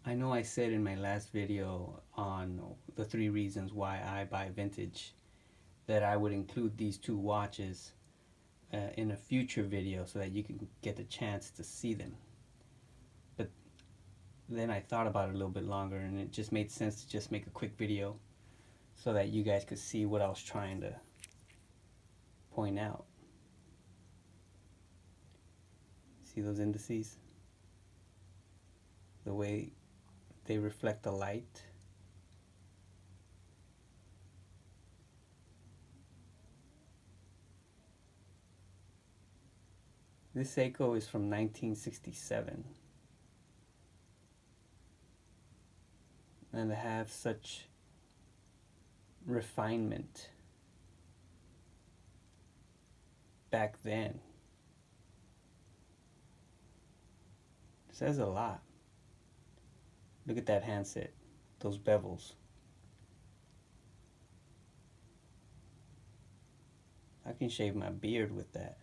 I know I said in my last video on the 3 reasons why I buy vintage that I would include these two watches in a future video so that you can get the chance to see them. But then I thought about it a little bit longer and it just made sense to just make a quick video so that you guys could see what I was trying to point out. See those indices? The way they reflect the light. This Seiko is from 1967. And they have such refinement back then. It says a lot. Look at that handset, those bevels. I can shave my beard with that.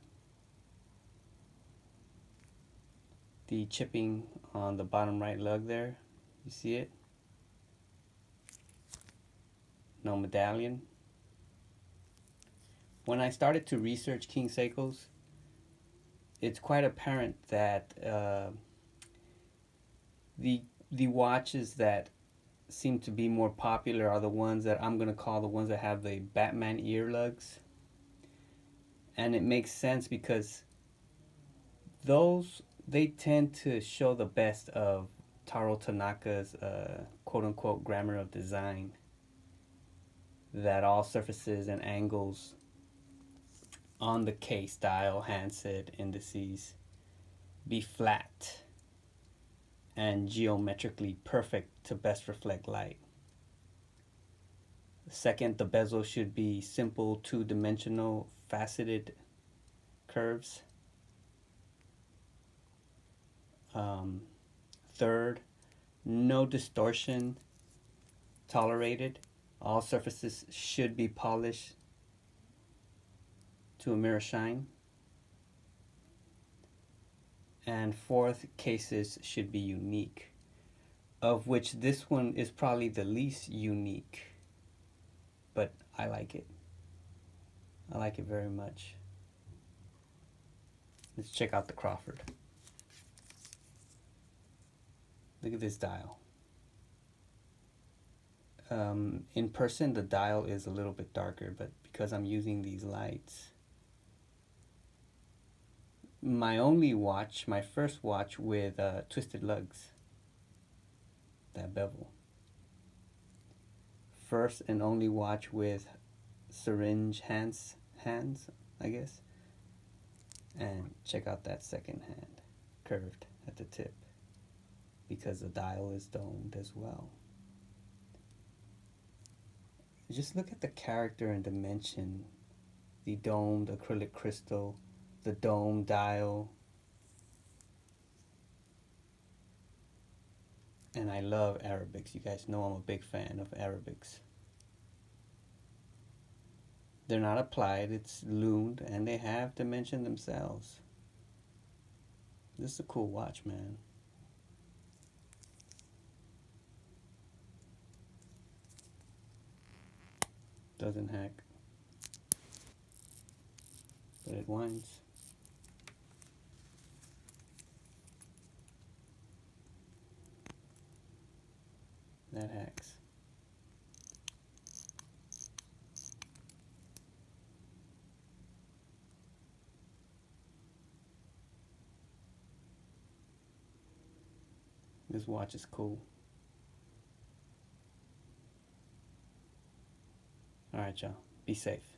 The chipping on the bottom right lug there, you see it? No medallion. When I started to research King Seikos, it's quite apparent that the watches that seem to be more popular are the ones that I'm going to call the ones that have the Batman ear lugs. And it makes sense because those, they tend to show the best of Taro Tanaka's quote-unquote grammar of design, that all surfaces and angles on the case, dial, handset, indices be flat and geometrically perfect to best reflect light. Second, the bezel should be simple, two-dimensional, faceted curves. Third, no distortion tolerated. All surfaces should be polished to a mirror shine. And fourth, cases should be unique, of which this one is probably the least unique, but I like it. I like it very much. Let's check out the Crawford. Look at this dial. In person, the dial is a little bit darker, but because I'm using these lights, my only watch, my first watch with twisted lugs, that bevel. First and only watch with syringe hands, I guess. And check out that second hand, curved at the tip, because the dial is domed as well. Just look at the character and dimension, the domed acrylic crystal, the dome dial. And I love Arabics. You guys know I'm a big fan of Arabics. They're not applied, it's loomed, and they have dimension themselves. This is a cool watch, man. Doesn't hack, but it winds. That hacks. This watch is cool. Alright, y'all. Be safe.